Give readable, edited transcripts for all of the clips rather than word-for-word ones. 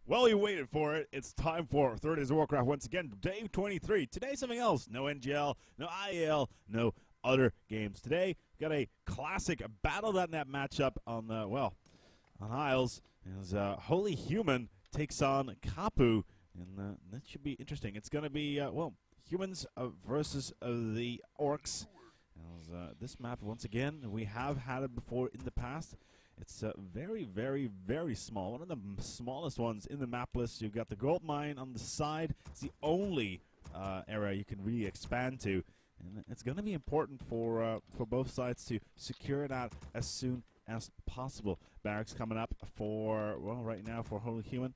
Well, you waited for it. It's time for 30 Days of Warcraft once again. Day 23. Today, something else. No NGL, no IAL, no other games. Today, got a classic Battle.net matchup on, on Isles. As HolyHuman takes on Capu. And that should be interesting. It's going to be, humans versus the orcs. As, this map, once again, we have had it before in the past. It's very, very, very small. One of the smallest ones in the map list. You've got the gold mine on the side. It's the only area you can really expand to. And it's going to be important for both sides to secure that as soon as possible. Barracks coming up for, well, right now for HolyHuman.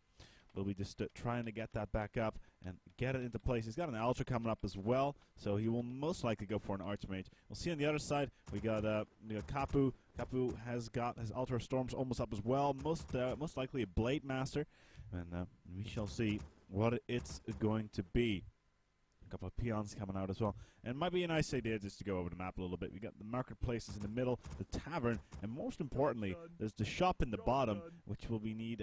We'll be just trying to get that back up and get it into place. He's got an Ultra coming up as well, so he will most likely go for an Archmage. We'll see on the other side, we got Capu. Capu has got his Ultra Storms almost up as well, most likely a Blade Master, and we shall see what it's going to be. A couple of peons coming out as well. And it might be a nice idea just to go over the map a little bit. We got the marketplaces in the middle, the tavern, and most importantly, there's the shop in the bottom, which will be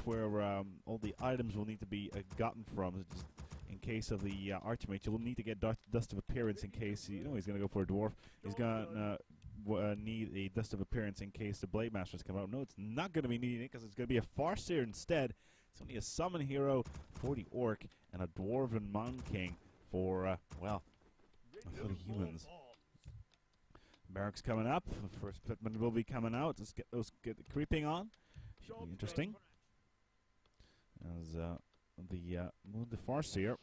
where all the items will need to be gotten from. Just in case of the Archmage, you'll need to get Dust of Appearance in case he's going to go for a dwarf. He's going to need a Dust of Appearance in case the Blade Masters come out. No, it's not going to be needing it because it's going to be a Farseer instead. It's only a summon hero for the orc and a dwarven Mountain King for the humans. Barracks coming up. The first pitman will be coming out. Let's get creeping on. Should be interesting. As the Farseer,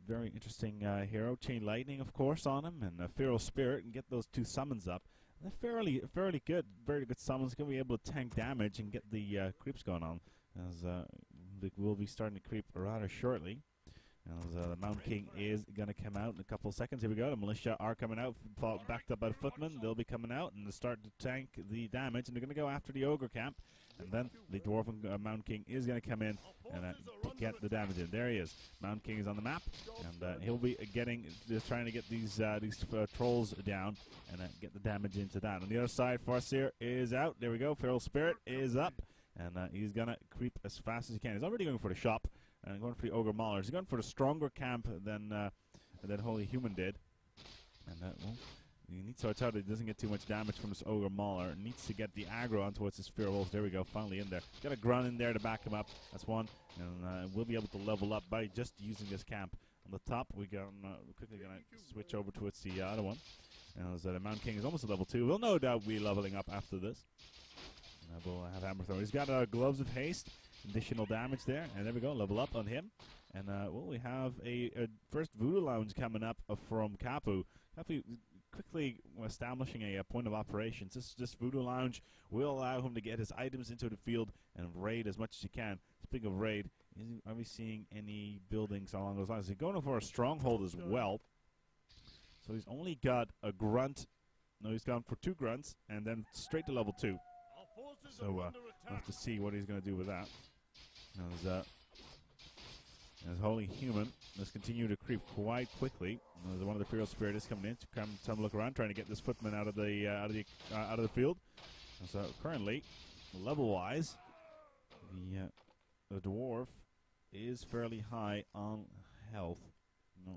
very interesting hero. Chain Lightning, of course, on him, and Feral Spirit, and get those two summons up. They're fairly good, very good summons. Going to be able to tank damage and get the creeps going on. As we'll be starting to creep rather shortly. As the Mountain King is going to come out in a couple of seconds. Here we go. The militia are coming out, backed up by the footmen. They'll be coming out and start to tank the damage. And they're going to go after the ogre camp. And then the dwarven Mountain King is going to come in and get the damage in. There he is. Mountain King is on the map, and he'll be trying to get these trolls down and get the damage into that. On the other side, Farseer is out. There we go. Feral Spirit is up, and he's going to creep as fast as he can. He's already going for the shop. And going for the Ogre Maulers. He's going for the stronger camp than HolyHuman did. And he needs to watch out that he doesn't get too much damage from this Ogre Mauler. Needs to get the aggro on towards his Feral Wolves. There we go, finally in there. Got a grunt in there to back him up. That's one. And we'll be able to level up by just using this camp. On the top, we're quickly going to switch over towards the other one. And the Mountain King is almost at level 2. We'll no doubt be leveling up after this. And we'll have Hammer Throw. He's got Gloves of Haste. Additional damage there, and there we go, level up on him. And we have a first Voodoo Lounge coming up from Capu. Capu quickly establishing a point of operations. This Voodoo Lounge will allow him to get his items into the field and raid as much as he can. Speaking of raid, are we seeing any buildings along those lines? He's going for a stronghold as well. So he's only got a grunt. No, he's gone for 2 grunts and then straight to level 2. So we'll have to see what he's going to do with that. As HolyHuman, let's continue to creep quite quickly. One of the Feral Spirit is coming in to come look around, trying to get this footman out of the field. And so currently, level-wise, the dwarf is fairly high on health.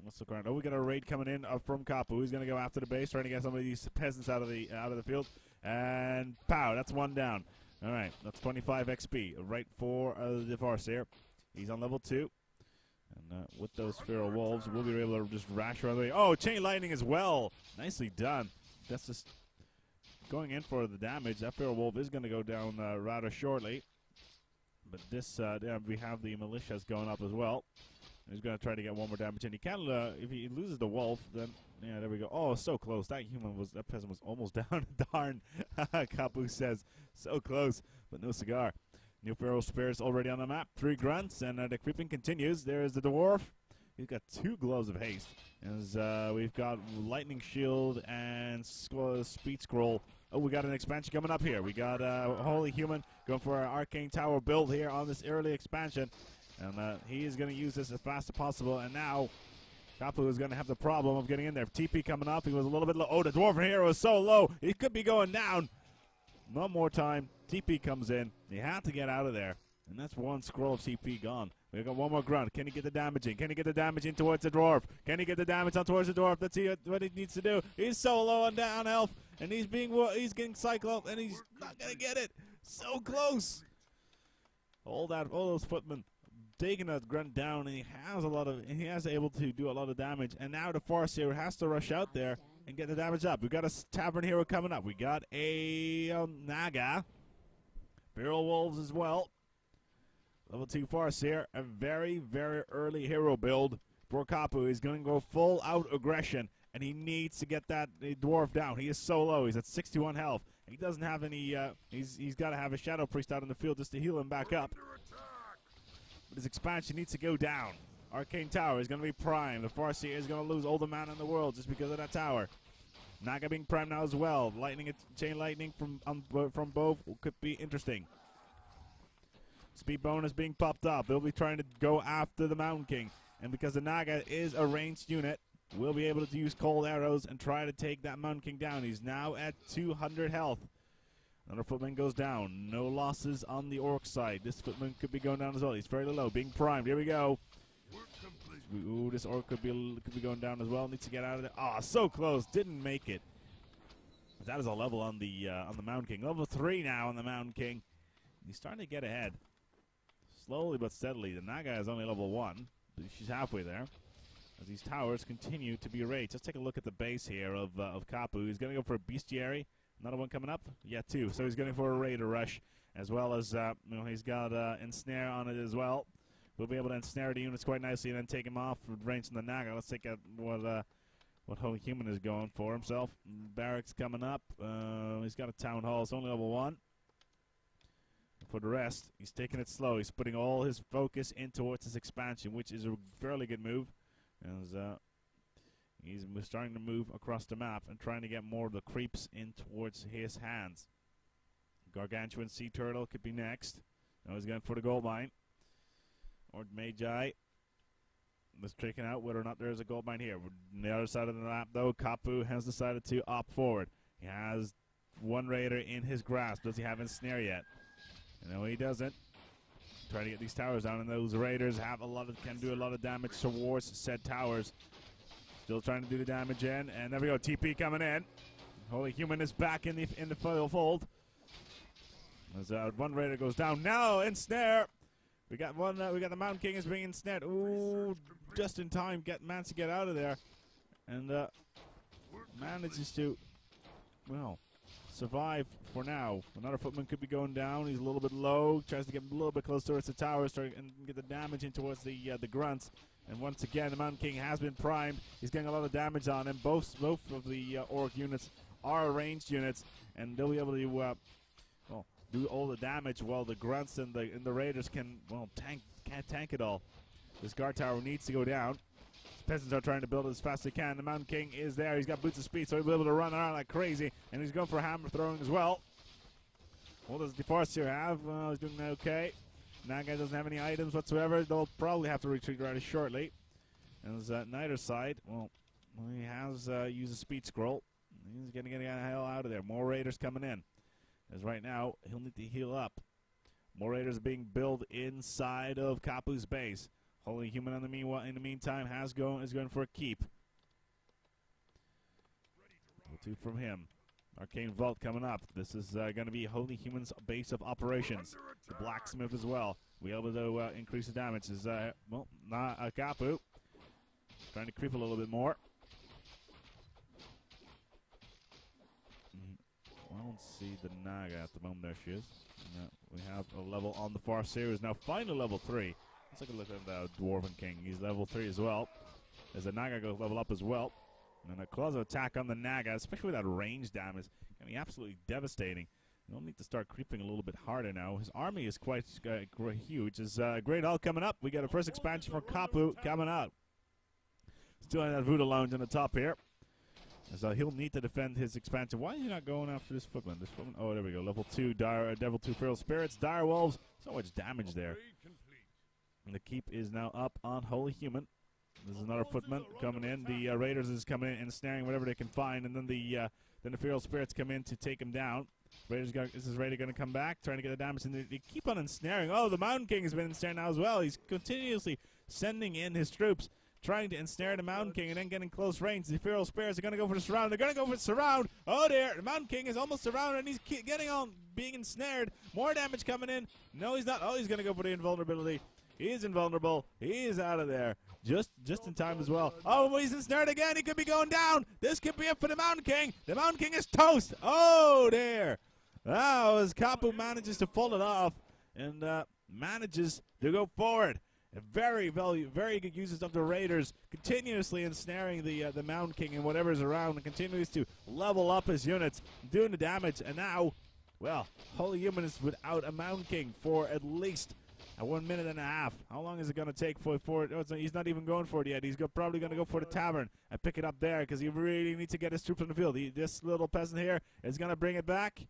Let's look around. Oh, we got a raid coming in from Capu. He's going to go after the base, trying to get some of these peasants out of the field. And pow, that's one down. All right, that's 25 XP, right for the Farseer. He's on level 2. And with those Feral Wolves, we'll be able to just rash around the way. Oh, Chain Lightning as well. Nicely done. That's just going in for the damage. That Feral Wolf is going to go down rather shortly. But this, we have the militias going up as well. He's going to try to get one more damage in. He can, if he loses the wolf, then, yeah, there we go. Oh, so close. That peasant was almost down. Darn, Capu says. So close, but no cigar. New Feral Spirit's already on the map. 3 grunts, and the creeping continues. There's the dwarf. He's got 2 Gloves of Haste. As we've got Lightning Shield and Speed Scroll. Oh, we got an expansion coming up here. We got HolyHuman going for our Arcane Tower build here on this early expansion. And he is going to use this as fast as possible. And now Capu is going to have the problem of getting in there. TP coming up. He was a little bit low. Oh, the Dwarven Hero is so low. He could be going down. One more time. TP comes in. He had to get out of there. And that's one scroll of CP gone. We got one more grunt. Can he get the damage in? Can he get the damage in towards the dwarf? Can he get the damage on towards the dwarf? Let's see what he needs to do. He's so low on down health, and he's getting cycled, and he's not gonna get it. So close. All those footmen taking that grunt down, and he has able to do a lot of damage. And now the Farseer has to rush out there and get the damage up. We got a tavern hero coming up. We got a Naga, Barrel Wolves as well. Level 2 Farseer, a very, very early hero build for Capu. He's going to go full out aggression, and he needs to get that dwarf down. He is so low. He's at 61 health. He doesn't have any, he's got to have a Shadow Priest out in the field just to heal him back up. But his expansion needs to go down. Arcane Tower is going to be primed. The Farseer is going to lose all the mana in the world just because of that tower. Naga being primed now as well. Chain lightning from both could be interesting. Speed bonus being popped up. They'll be trying to go after the Mountain King. And because the Naga is a ranged unit, we'll be able to use cold arrows and try to take that Mountain King down. He's now at 200 health. Another footman goes down. No losses on the orc side. This footman could be going down as well. He's fairly low, being primed. Here we go. Ooh, this orc could be going down as well. Needs to get out of there. Ah, so close. Didn't make it. But that is a level on the Mountain King. Level 3 now on the Mountain King. He's starting to get ahead. Slowly but steadily. The Naga is only level 1. But she's halfway there. As these towers continue to be raised. Let's take a look at the base here of Capu. He's going to go for a Bestiary. Another one coming up? Yeah, 2. So he's going for a Raider Rush. As well as, he's got Ensnare on it as well. We'll be able to ensnare the units quite nicely and then take him off with range from the Naga. Let's take out what HolyHuman is going for himself. Barracks coming up. He's got a Town Hall. It's only level 1. For the rest, he's taking it slow. He's putting all his focus in towards his expansion, which is a fairly good move. As he's starting to move across the map and trying to get more of the creeps in towards his hands. Gargantuan Sea Turtle could be next. Now he's going for the gold mine. Or Magi. Let's checking out whether or not there is a gold mine here. On the other side of the map, though, Capu has decided to opt forward. He has one Raider in his grasp. Does he have Ensnare yet? No, he doesn't. Trying to get these towers down, and those Raiders can do a lot of damage towards said towers. Still trying to do the damage in, and there we go. TP coming in. HolyHuman is back in the fold. As one Raider goes down now, Ensnare. We got one. We got the Mountain King is being ensnared. Ooh, just in time. Managed to get out of there, and manages to, well, survive for now. Another footman could be going down. He's a little bit low. Tries to get a little bit closer towards the tower, and get the damage in towards the grunts. And once again, the Mountain King has been primed. He's getting a lot of damage on him. Both of the orc units are ranged units, and they'll be able to do all the damage while the grunts and the raiders can't tank it all. This guard tower needs to go down. Peasants are trying to build it as fast as they can. The Mountain King is there. He's got boots of speed, so he'll be able to run around like crazy. And he's going for hammer throwing as well. What does the Farseer have? He's doing okay. Naga doesn't have any items whatsoever. They'll probably have to retreat rather shortly. And there's neither side. Well, he has used a speed scroll. He's going to get the hell out of there. More raiders coming in. As right now, he'll need to heal up. More raiders being built inside of Capu's base. HolyHuman in the meantime is going for a keep. 2 from him. Arcane Vault coming up. This is going to be HolyHuman's base of operations. The blacksmith as well. We're able to increase the damage. Is Capu trying to creep a little bit more. I don't see the Naga at the moment. There she is. We have a level on the Farseer. Is now finally level 3. Let's take a look at the Dwarven King. He's level 3 as well. As the Naga goes level up as well. And a close attack on the Naga, especially with that range damage, can be absolutely devastating. We'll need to start creeping a little bit harder now. His army is quite huge. Is Great Hall coming up. We got a first expansion for Capu coming out. Still in that Voodoo Lounge on the top here. So he'll need to defend his expansion. Why is he not going after this footman? Oh, there we go. Level 2, Devil 2 Feral Spirits, Dire Wolves. So much damage there. And the keep is now up on HolyHuman. There's another footman coming in. The Raiders is coming in and snaring whatever they can find. And then the Feral Spirits come in to take him down. This is Raider going to come back, trying to get the damage, and they keep on ensnaring. Oh, the Mountain King has been ensnared now as well. He's continuously sending in his troops, trying to ensnare the Mountain King, and then getting close range. The Ethereal Spears are going to go for the surround. They're going to go for the surround. Oh dear, the Mountain King is almost surrounded, and he's getting on, being ensnared. More damage coming in. No, he's not. Oh, he's going to go for the invulnerability. He is invulnerable. He is out of there. Just in time as well. Oh, he's ensnared again. He could be going down. This could be it for the Mountain King. The Mountain King is toast. Oh dear. Oh, as Capu manages to pull it off and manages to go forward. Very good uses of the Raiders, continuously ensnaring the Mountain King and whatever's around, and continues to level up his units, doing the damage. And now, well, HolyHuman is without a Mountain King for at least 1 minute and a half. How long is it going to take for it? Oh, he's not even going for it yet. He's probably going to go for the tavern and pick it up there because he really needs to get his troops on the field. This little peasant here is going to bring it back.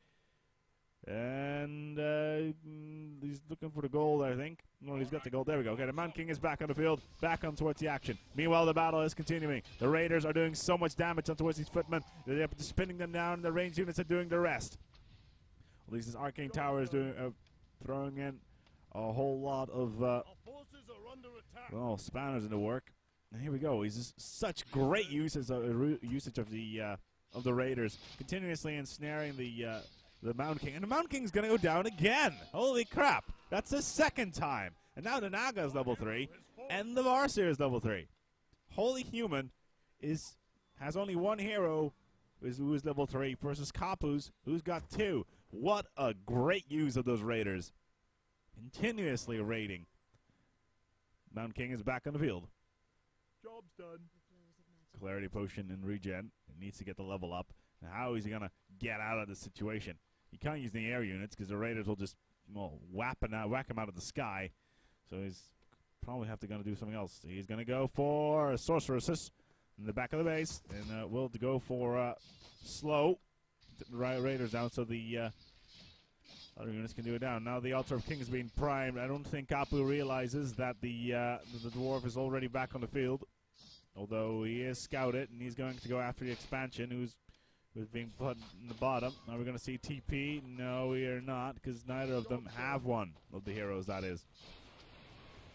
And he's looking for the gold, I think. No, he's got the gold. There we go. Okay, the Mountain King is back on the field, back on towards the action. Meanwhile, the battle is continuing. The Raiders are doing so much damage on towards these footmen. They're spinning them down. The ranged units are doing the rest. At least this Arcane Tower is doing throwing in a whole lot of spanners into work. And here we go. He's just such great usage of the Raiders, continuously ensnaring the Mountain King. And the Mountain King's going to go down again. Holy crap. That's the second time. And now the Naga is level 3, and the Varseer is level 3. HolyHuman has only one hero who is level 3 versus Capu's, who's got 2. What a great use of those Raiders. Continuously raiding. Mountain King is back on the field. Job's done. Clarity potion and regen. He needs to get the level up. Now, how is he going to get out of this situation? He can't use the air units because the Raiders will just whack him out of the sky. So he's probably have to do something else. He's going to go for sorceresses in the back of the base, and we'll go for slow Raiders down so the other units can do it down. Now the Altar of Kings being primed. I don't think Capu realizes that the dwarf is already back on the field, although he is scouted and he's going to go after the expansion, who's being put in the bottom. Are we going to see TP? No, we are not, because neither of them have one of the heroes, that is.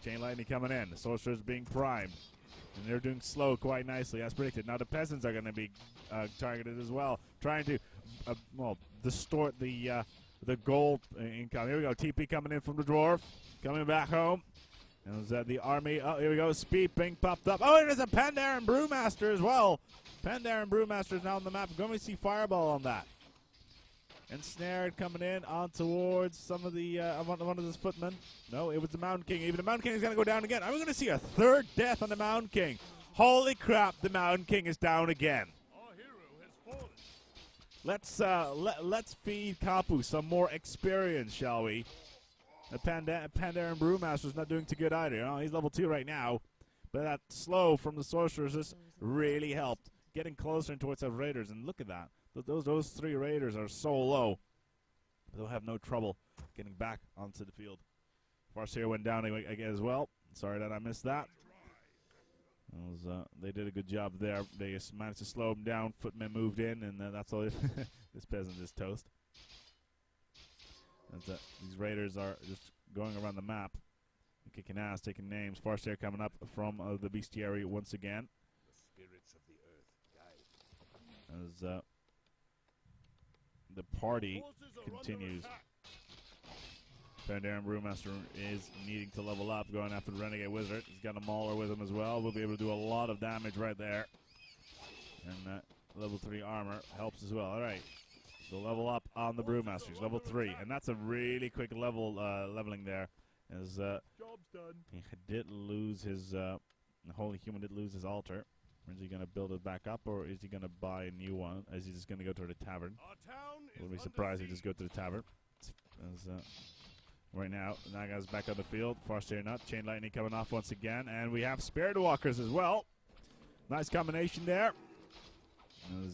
Chain Lightning coming in. The Sorcerer's being primed. And they're doing slow quite nicely, as predicted. Now the Peasants are going to be targeted as well, trying to, distort the gold income. Here we go. TP coming in from the Dwarf. Coming back home. And the army. Oh, here we go. Speed being popped up. Oh, there's a Pandaren Brewmaster as well. Pandaren Brewmaster is now on the map. We're going to see Fireball on that. Ensnared coming in on towards some of the one of those footmen. No, it was the Mountain King. Even the Mountain King is going to go down again. Are we going to see a third death on the Mountain King? Holy crap, the Mountain King is down again. Our hero has fallen. Let's feed Capu some more experience, shall we? The Pandaren Brewmaster is not doing too good either. He's level 2 right now. But that slow from the Sorcerers just really helped. Getting closer towards the Raiders, and look at that. Those 3 Raiders are so low. They'll have no trouble getting back onto the field. Farseer went down again as well. Sorry that I missed that. They did a good job there. They just managed to slow him down. Footmen moved in, and that's all. This peasant is toast. These Raiders are just going around the map, kicking ass, taking names. Farseer coming up from the bestiary once again. The spirits of the earth guide. As the party continues. Pandaren Brewmaster is needing to level up, going after the Renegade Wizard. He's got a Mauler with him as well. We'll be able to do a lot of damage right there. And level 3 armor helps as well. All right. So level up on the Brewmasters, level 3. And that's a really quick leveling there. As Job's done. he did lose his, HolyHuman did lose his altar. Is he going to build it back up, or is he going to buy a new one? Is he just going to go to the tavern? Wouldn't be surprised if he just go to the tavern. As, right now, Naga's back on the field. Farseer not. Chain Lightning coming off once again. And we have Spirit Walkers as well. Nice combination there.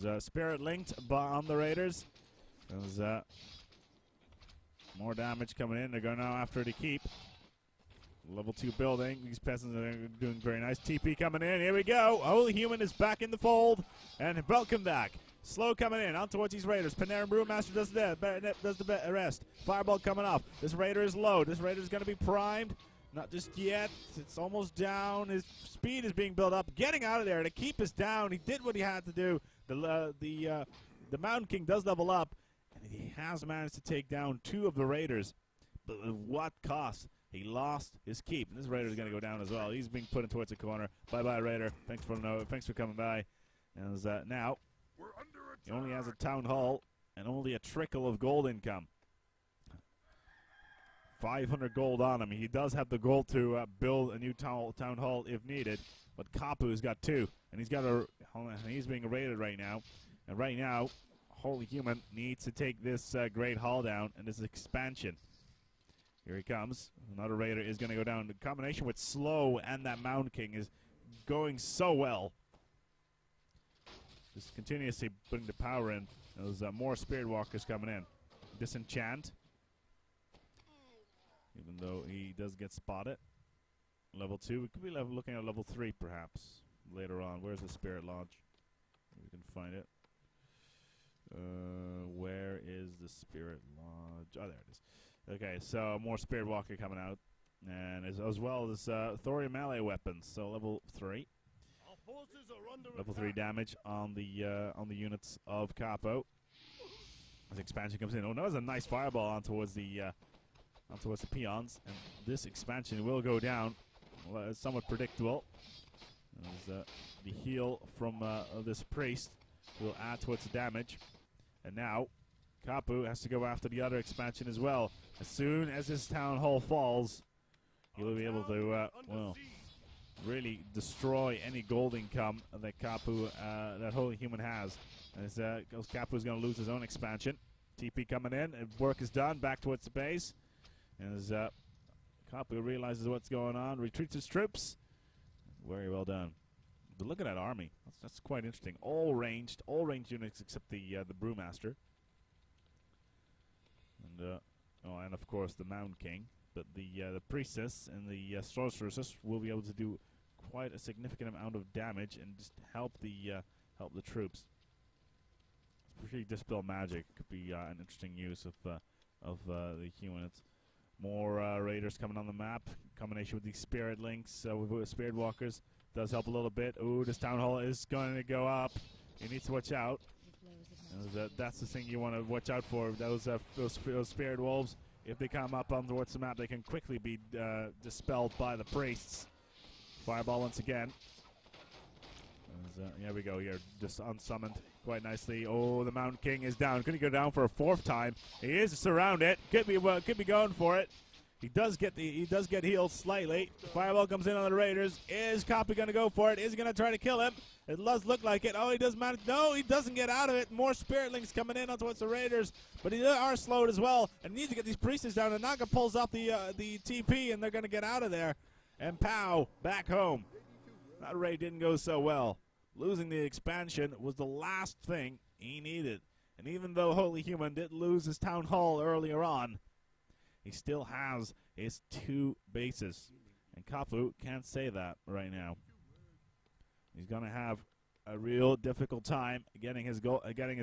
There's Spirit linked on the Raiders. There's more damage coming in. They're going now after the keep. Level 2 building. These peasants are doing very nice. TP coming in. Here we go. HolyHuman is back in the fold. And welcome back. Slow coming in. On towards these Raiders. Panera Brewmaster does the rest. Fireball coming off. This Raider is low. This Raider is going to be primed. Not just yet. It's almost down. His speed is being built up. Getting out of there to keep us down. He did what he had to do. The Mountain King does level up. And he has managed to take down 2 of the Raiders. But at what cost? He lost his keep. And this Raider is going to go down as well. He's being put in towards the corner. Bye-bye, Raider. Thanks for coming by. And now, he only has a town hall and only a trickle of gold income. 500 gold on him. He does have the gold to build a new town hall if needed. But Capu's got 2. And he's being raided right now. And right now, HolyHuman needs to take this Great Hall down and this expansion. Here he comes. Another Raider is going to go down. The combination with Slow and that Mountain King is going so well. Just continuously putting the power in. There's more Spirit Walkers coming in. Disenchant. Even though he does get spotted. Level 2. We could be looking at level 3 perhaps later on. Where's the Spirit Lodge? We can find it. Where is the Spirit Lodge? Oh, there it is. Okay, so more Spirit Walker coming out, and as well as thorium melee weapons. So level 3, level 3 damage on the units of Capu. As expansion comes in, oh no, there's a nice fireball on towards the peons, and this expansion will go down. Well, it's somewhat predictable. As, the heal from this priest will add towards the damage, and now Capu has to go after the other expansion as well. As soon as this town hall falls, he will be able to, really destroy any gold income that Capu, that HolyHuman has. As Capu is going to lose his own expansion. TP coming in, and work is done. Back towards the base. As Capu realizes what's going on, retreats his troops. Very well done. But look at that army. That's quite interesting. All ranged units except the Brewmaster. And of course the Mountain King, but the Priestess and the Sorceresses will be able to do quite a significant amount of damage and just help the troops. Especially Dispel Magic could be an interesting use of the humans. More Raiders coming on the map. Combination with these Spirit Links with Spirit Walkers does help a little bit. Ooh, this Town Hall is going to go up. You need to watch out. That's the thing you want to watch out for. Those Spirit Wolves, if they come up on towards the map, they can quickly be dispelled by the priests. Fireball once again. Here we go. Here, just unsummoned quite nicely. Oh, the Mountain King is down. Could he go down for a 4th time? He is surrounded. Could be going for it. He does get healed slightly. Fireball comes in on the Raiders. Is Capu going to go for it? Is he going to try to kill him? It does look like it. Oh, he does manage. No, he doesn't get out of it. More Spirit Links coming in onto the Raiders, but they are slowed as well. And needs to get these Priestess down. And Naga pulls off the TP, and they're going to get out of there. And pow, back home. That raid didn't go so well. Losing the expansion was the last thing he needed. And even though HolyHuman did lose his town hall earlier on, he still has his 2 bases. And Capu can't say that right now. He's going to have a real difficult time getting his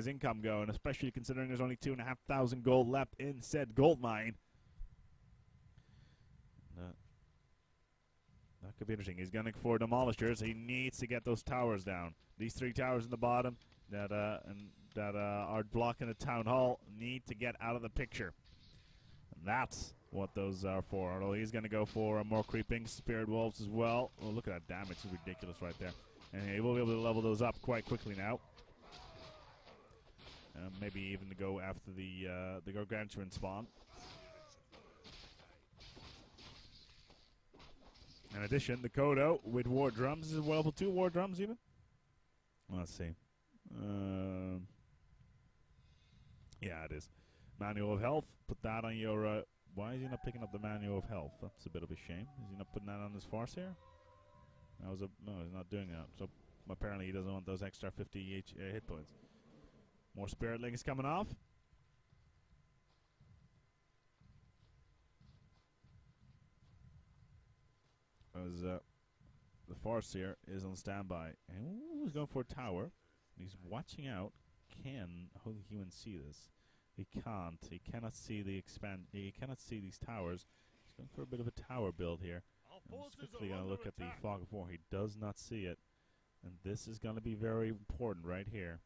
income going, especially considering there's only 2,500 gold left in said gold mine. That could be interesting. He's gunning for demolishers. He needs to get those towers down. These 3 towers in the bottom that are blocking the town hall need to get out of the picture. And that's what those are for. Although he's going to go for more creeping Spirit Wolves as well. Oh, look at that damage. It's ridiculous right there. And he will be able to level those up quite quickly now. Maybe even to go after the Gargantuan spawn. In addition, the Kodo with War Drums. Is it level 2 War Drums even? Let's see. Yeah, it is. Manual of Health. Put that on your... why is he not picking up the Manual of Health? That's a bit of a shame. Is he not putting that on his farce here? No, he's not doing that. So apparently he doesn't want those extra 50 hit points. More Spirit Links coming off. As the Farseer is on standby. And he's going for a tower. He's watching out. Can HolyHuman see this? He can't. He cannot see the He cannot see these towers. He's going for a bit of a tower build here. I'm quickly going to look at the fog of war. He does not see it. And this is going to be very important right here.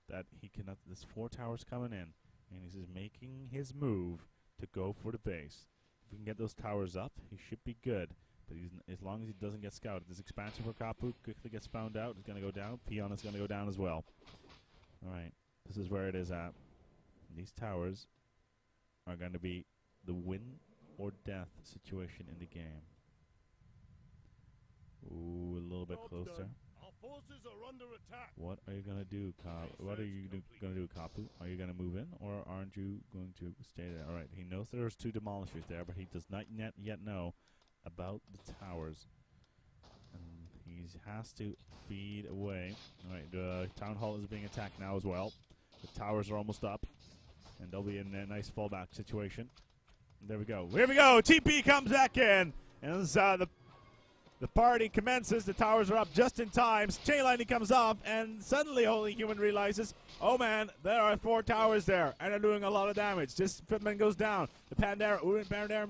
That he cannot. There's 4 towers coming in. And he's making his move to go for the base. If we can get those towers up, he should be good. But as long as he doesn't get scouted. This expansion for Capu quickly gets found out. It's going to go down. Peon is going to go down as well. Alright. This is where it is at. These towers are going to be the win or death situation in the game. Ooh, a little bit closer. Our forces are under attack. What are you going to do, What are you going to do, Capu? Are you going to move in, or aren't you going to stay there? Alright, he knows there's 2 demolishers there, but he does not yet know about the towers. And he has to feed away. Alright, the town hall is being attacked now as well. The towers are almost up. And they'll be in a nice fallback situation. There we go. Here we go. TP comes back in. And the party commences. The towers are up just in time. Chain lightning comes off. And suddenly HolyHuman realizes, oh man, there are 4 towers there. And they're doing a lot of damage. This Fitman goes down. The Pandaren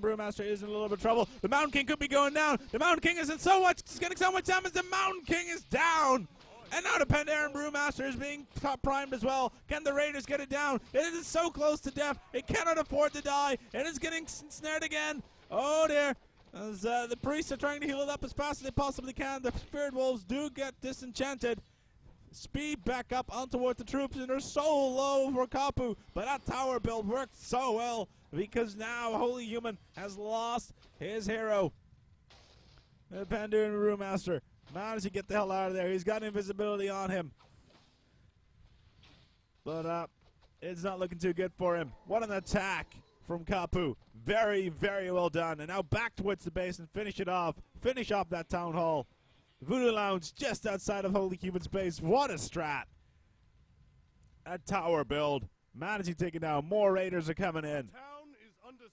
Brewmaster is in a little bit of trouble. The Mountain King could be going down. The Mountain King isn't so much. He's getting so much damage. The Mountain King is down. And now the Pandaren Brewmaster is being top primed as well. Can the Raiders get it down? It is so close to death. It cannot afford to die. It is getting snared again. Oh dear. As the priests are trying to heal it up as fast as they possibly can. The Spirit Wolves do get disenchanted. Speed back up on towards the troops, and they're so low for Capu. But that tower build worked so well because now HolyHuman has lost his hero. The Pandaren Brewmaster managed to get the hell out of there. He's got invisibility on him. But it's not looking too good for him. What an attack from Capu. Very, very well done. And now back towards the base and finish it off. Finish off that town hall. Voodoo Lounge just outside of HolyHuman's base. What a strat. A tower build. Managing to take it down. More raiders are coming in. Town is under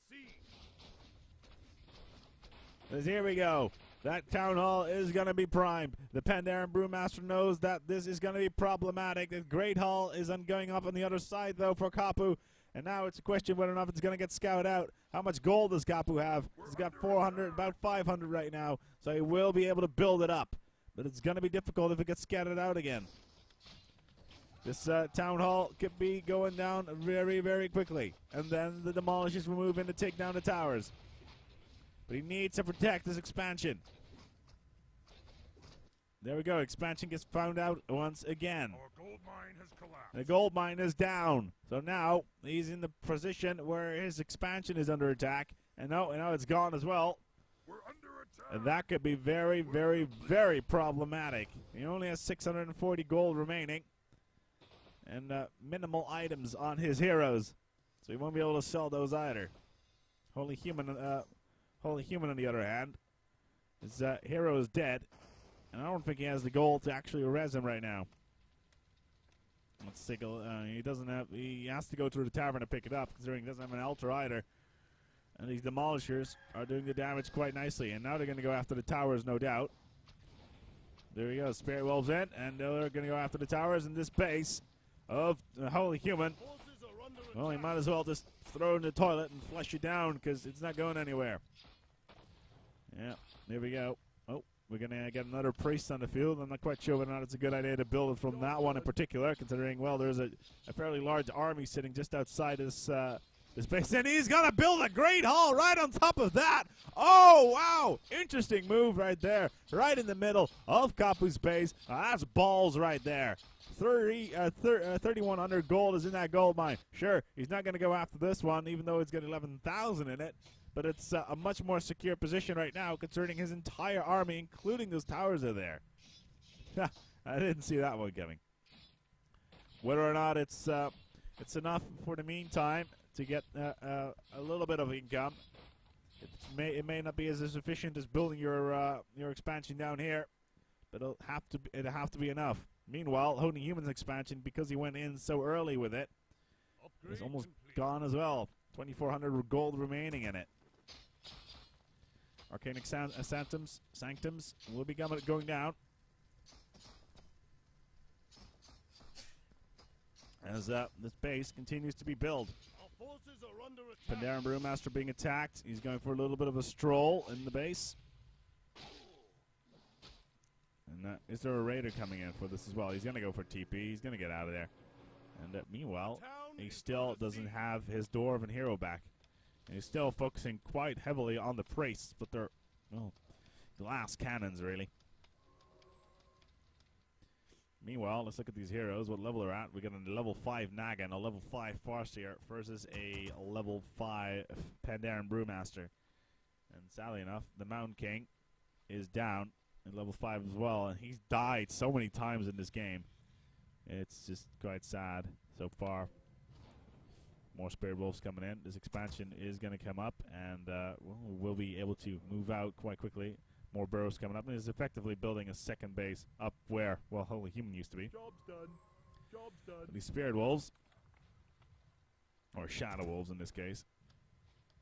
siege. Here we go. That town hall is going to be primed. The Pandaren Brewmaster knows that this is going to be problematic. The Great Hall is going up on the other side, though, for Capu. And now it's a question whether or not it's going to get scouted out. How much gold does Capu have? He's got 400, about 500 right now. So he will be able to build it up. But it's going to be difficult if it gets scouted out again. This town hall could be going down very, very quickly. And then the demolishers will move in to take down the towers. But he needs to protect this expansion. There we go. Expansion gets found out once again. Our gold mine has collapsed. The gold mine is down. So now he's in the position where his expansion is under attack. And now it's gone as well. We're under attack. And that could be very, very, very problematic. He only has 640 gold remaining. And minimal items on his heroes. So he won't be able to sell those either. HolyHuman, on the other hand, his hero is dead. And I don't think he has the gold to actually res him right now. Let's take a he doesn't have. He has to go through the tavern to pick it up, considering he doesn't have an altar either. And these demolishers are doing the damage quite nicely. And now they're going to go after the towers, no doubt. There we go. Spirit Wolves in, and they're going to go after the towers in this base of HolyHuman. Well, he might as well just throw it in the toilet and flush it down because it's not going anywhere. Yeah, there we go. Oh, we're going to get another priest on the field. I'm not quite sure whether or not it's a good idea to build it from that one in particular, considering, well, there's a fairly large army sitting just outside this base. And he's going to build a great hall right on top of that. Oh, wow. Interesting move right there. Right in the middle of Capu's base. That's balls right there. 3,100 gold is in that gold mine. Sure, he's not going to go after this one, even though it's got 11,000 in it. But it's a much more secure position right now, concerning his entire army, including those towers are there. I didn't see that one coming. Whether or not it's enough for the meantime to get a little bit of income, it may not be as efficient as building your expansion down here, but it'll have to be enough. Meanwhile, HolyHuman's expansion, because he went in so early with it, is almost gone as well. 2,400 gold remaining in it. Arcanic Sanctums will be going down. As this base continues to be built. Our forces are under attack. Pandaren Brewmaster being attacked. He's going for a little bit of a stroll in the base. And is there a raider coming in for this as well? He's going to go for TP. He's going to get out of there. And meanwhile, he still doesn't have his Dwarven hero back. And he's still focusing quite heavily on the priests, but they're, well, glass cannons, really. Meanwhile, let's look at these heroes, what level they're at. We got a level 5 Naga and a level 5 Farseer versus a level 5 Pandaren Brewmaster. And sadly enough, the Mountain King is down at level 5 as well, and he's died so many times in this game. It's just quite sad so far. More Spirit Wolves coming in. This expansion is going to come up, and well, we'll be able to move out quite quickly. More burrows coming up, and is effectively building a second base up where, well, HolyHuman used to be. Job's done. Job's done. These Spirit Wolves, or Shadow Wolves in this case,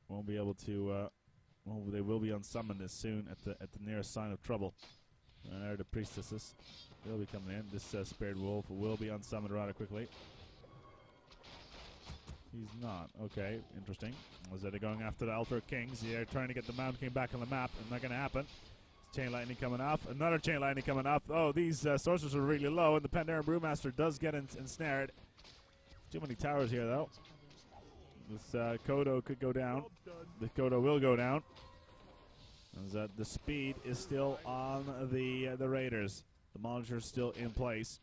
won't be able to, well, they will be unsummoned as soon at the nearest sign of trouble. And there are the Priestesses. They'll be coming in. This Spirit Wolf will be unsummoned rather quickly. He's not. Okay, interesting. Was that they're going after the Altar Kings? They're trying to get the Mountain King back on the map. It's not going to happen. Chain Lightning coming off. Another Chain Lightning coming off. Oh, these sorcerers are really low, and the Pandaren Brewmaster does get ensnared. Too many towers here, though. This Kodo could go down. The Kodo will go down. As, the speed is still on the Raiders. The Monitor's still in place.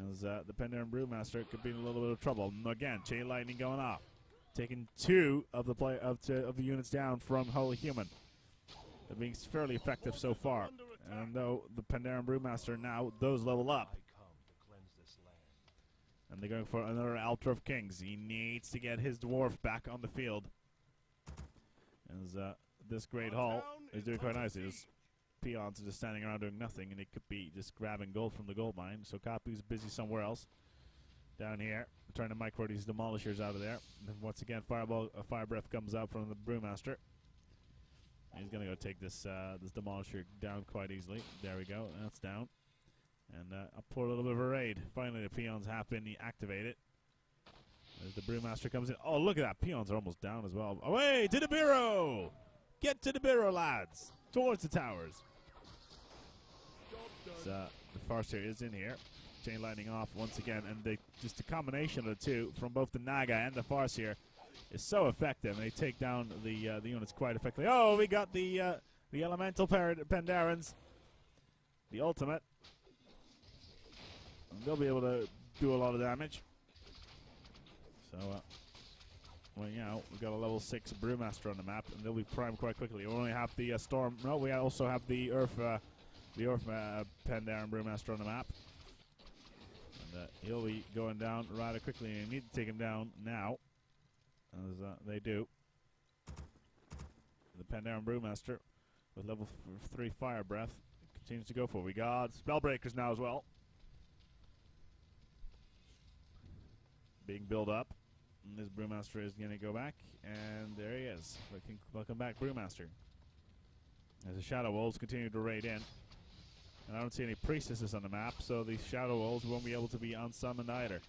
As the Pandaren Brewmaster could be in a little bit of trouble. Again, Chain Lightning going off. Taking 2 of the units down from HolyHuman. They're being fairly effective so far. And though the Pandaren Brewmaster now does level up. And they're going for another Altar of Kings. He needs to get his dwarf back on the field. As this Great Hall is doing quite nicely. There's peons are just standing around doing nothing, and it could be just grabbing gold from the gold mine. So Capu's busy somewhere else. Down here, trying to micro these demolishers out of there. And once again, fire breath comes out from the Brewmaster. He's gonna go take this this demolisher down quite easily. There we go. That's down. And I'll pour a little bit of a raid. Finally, the peons have been activated. As the Brewmaster comes in. Oh, look at that. Peons are almost down as well. Away to the bureau! Get to the bureau, lads! Towards the towers. The Farseer is in here. Chain Lightning off once again. And just a combination of the two from both the Naga and the Farseer is so effective. And they take down the units quite effectively. Oh, we got the Elemental Pandarens. The ultimate. And they'll be able to do a lot of damage. So, well, you know, we've got a level 6 Brewmaster on the map, and they'll be primed quite quickly. We only have the Storm. No, we also have the Earth Pandaren Brewmaster on the map. And he'll be going down rather quickly, and you need to take him down now, as they do. The Pandaren Brewmaster with level 3 Fire Breath continues to go for. We got Spellbreakers now as well. Being built up. And this Brewmaster is going to go back, and there he is. Welcome back, Brewmaster. As the Shadow Wolves continue to raid in. And I don't see any Priestesses on the map, so these Shadow Wolves won't be able to be unsummoned either.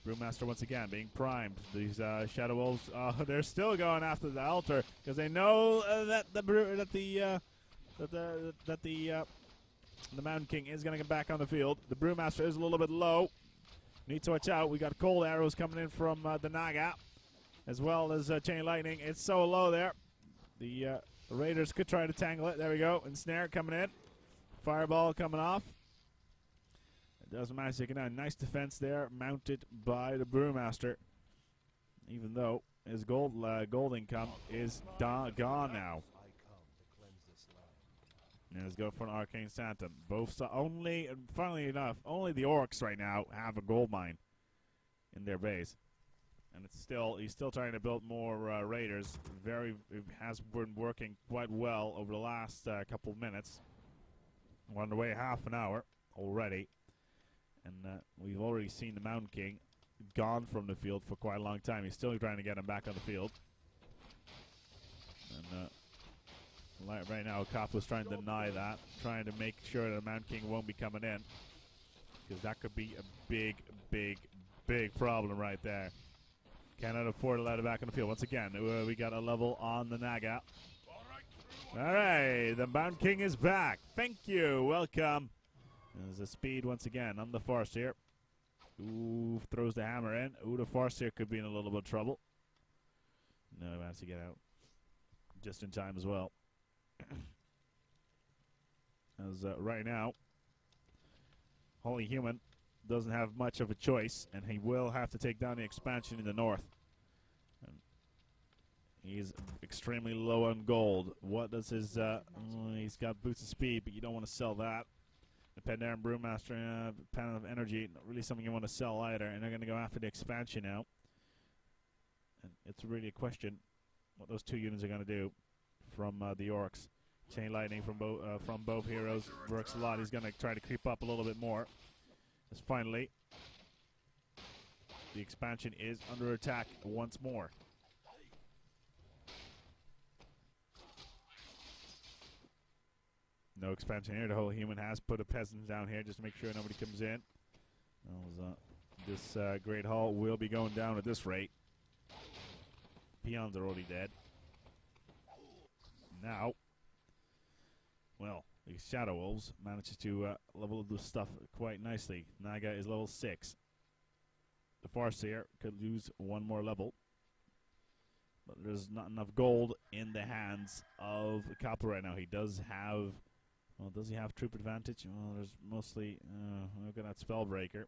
Brewmaster once again being primed. These Shadow Wolves, they're still going after the altar because they know that the Mountain King is going to get back on the field. The Brewmaster is a little bit low. Need to watch out. We got cold arrows coming in from the Naga, as well as Chain Lightning. It's so low there. The Raiders could try to tangle it. There we go. Ensnare coming in. Fireball coming off. It doesn't manage to take it down. Nice defense there, mounted by the Brewmaster. Even though his gold income is gone now. And let's go for an Arcane Sanctum. Both only, funnily enough, only the Orcs right now have a gold mine in their base, and he's still trying to build more raiders. It has been working quite well over the last couple minutes. We're on the way half an hour already, and we've already seen the Mountain King gone from the field for quite a long time. He's still trying to get him back on the field. And Right now, Capu's trying to deny that, trying to make sure that the Mountain King won't be coming in, because that could be a big, big, big problem right there. Cannot afford to let it back on the field. Once again, we got a level on the Naga. All right, the Mountain King is back. Thank you. Welcome. There's a speed once again on the Farseer. Ooh, throws the hammer in. Ooh, the Farseer could be in a little bit of trouble. No, he managed to get out just in time as well. As right now, HolyHuman doesn't have much of a choice, and he will have to take down the expansion in the north. And he's extremely low on gold. What does his... he's got boots of speed, but you don't want to sell that. The Pandaren Brewmaster, Panel of Energy, not really something you want to sell either, and they're going to go after the expansion now. And it's really a question what those two units are going to do from the Orcs. Chain Lightning from both heroes works a lot. He's going to try to creep up a little bit more. As finally, the expansion is under attack once more. No expansion here. The HolyHuman has put a peasant down here just to make sure nobody comes in. This Great Hall will be going down at this rate. Peons are already dead. Now, well, the Shadow Wolves manages to level the stuff quite nicely. Naga is level 6. The Farseer could lose one more level. But there's not enough gold in the hands of Capu right now. He does have... Well, does he have troop advantage? Well, there's mostly... look at that Spellbreaker.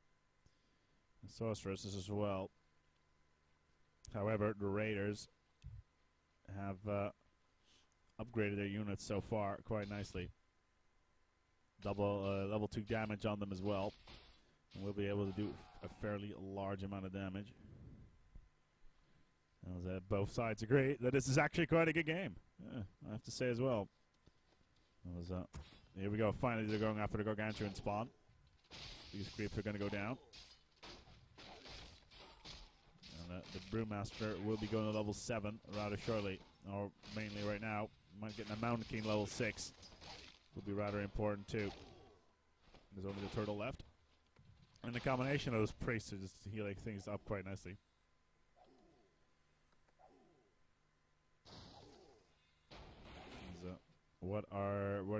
And Sorceresses as well. However, the Raiders have upgraded their units so far quite nicely. Double level 2 damage on them as well. And we'll be able to do a fairly large amount of damage. Both sides agree that this is actually quite a good game. I have to say as well. Here we go. Finally, they're going after the Gargantuan spawn. These creeps are going to go down. And the Brewmaster will be going to level 7 rather shortly. Or mainly right now. Might get a Mountain King level 6. Will be rather important too. There's only the turtle left. And the combination of those priests are just healing things up quite nicely. What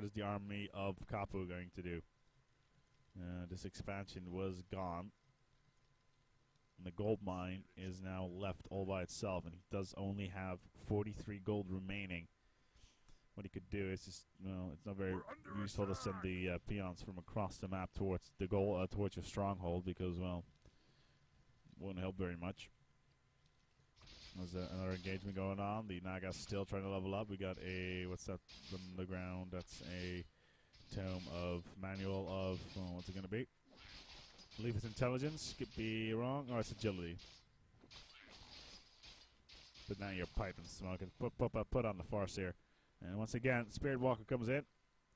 is the army of Capu going to do? This expansion was gone. And the gold mine is now left all by itself, and he does only have 43 gold remaining. What he could do is just, well, it's not very useful to send the peons from across the map towards the goal, towards your stronghold, because, well, won't help very much. There's another engagement going on. The Naga's still trying to level up. We got a, what's that from the ground? That's a tome of manual of, what's it going to be? I believe it's intelligence. Could be wrong. Oh, it's agility. But now you're piping smoke and put on the Farseer. And once again, Spirit Walker comes in.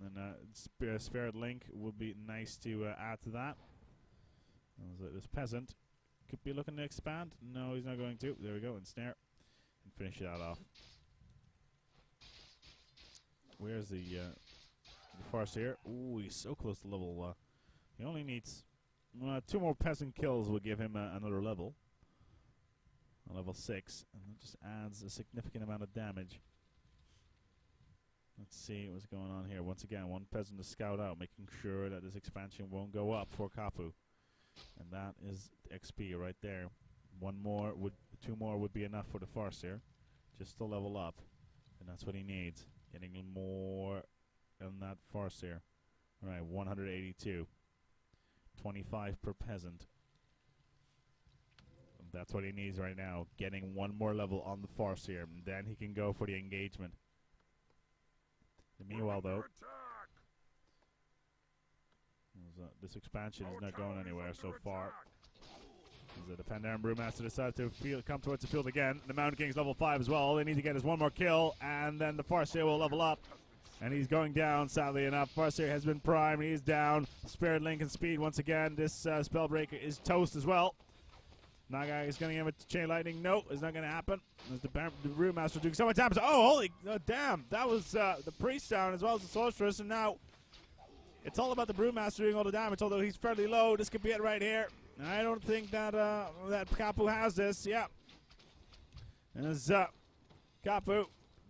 And Spirit Link would be nice to add to that. This peasant could be looking to expand. No, he's not going to. There we go, ensnare. And finish that off. Where's the Farseer? Ooh, he's so close to level. He only needs 2 more peasant kills will give him another level. A level 6. And that just adds a significant amount of damage. Let's see what's going on here. Once again, 1 peasant to scout out, making sure that this expansion won't go up for Capu. And that is XP right there. 2 more would be enough for the Farseer, just to level up. And that's what he needs. Getting more than that Farseer. Alright, 182. 25 per peasant. And that's what he needs right now. Getting 1 more level on the Farseer. And then he can go for the engagement. Meanwhile, though, this expansion is not going anywhere so far. The Pandaren Brewmaster decides to come towards the field again. The Mountain King's level 5 as well. All they need to get is 1 more kill, and then the Farseer will level up. And he's going down, sadly enough. Farseer has been primed. He's down. Spirit Link and Speed once again. This Spellbreaker is toast as well. Naga is going to give it to Chain Lightning. No, it's not going to happen. There's the Brewmaster doing so much damage. Oh, holy damn. That was the Priest down as well as the Sorceress. And now it's all about the Brewmaster doing all the damage, although he's fairly low. This could be it right here. I don't think that that Capu has this. Yeah. As Capu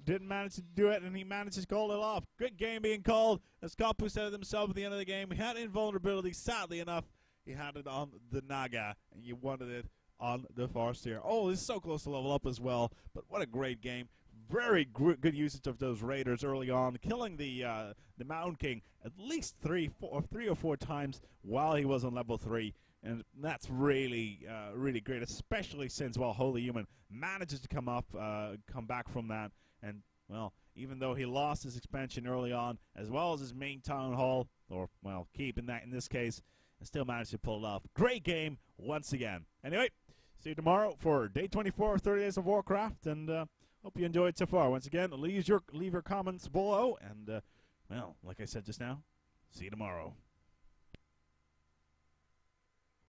didn't manage to do it, and he managed to call it off. Good game being called. As Capu said it himself at the end of the game, he had invulnerability. Sadly enough, he had it on the Naga, and you wanted it on the Farseer. Oh, this is so close to level up as well, but what a great game. Very good usage of those Raiders early on, killing the Mountain King at least three or four times while he was on level 3. And that's really, really great, especially since, well, HolyHuman manages to come back from that. And, well, even though he lost his expansion early on, as well as his main town hall, or, well, keep in this case, and still managed to pull it off. Great game once again. Anyway, see you tomorrow for day 24 of 30 Days of Warcraft, and hope you enjoyed so far. Once again, leave your comments below, and, well, like I said just now, see you tomorrow.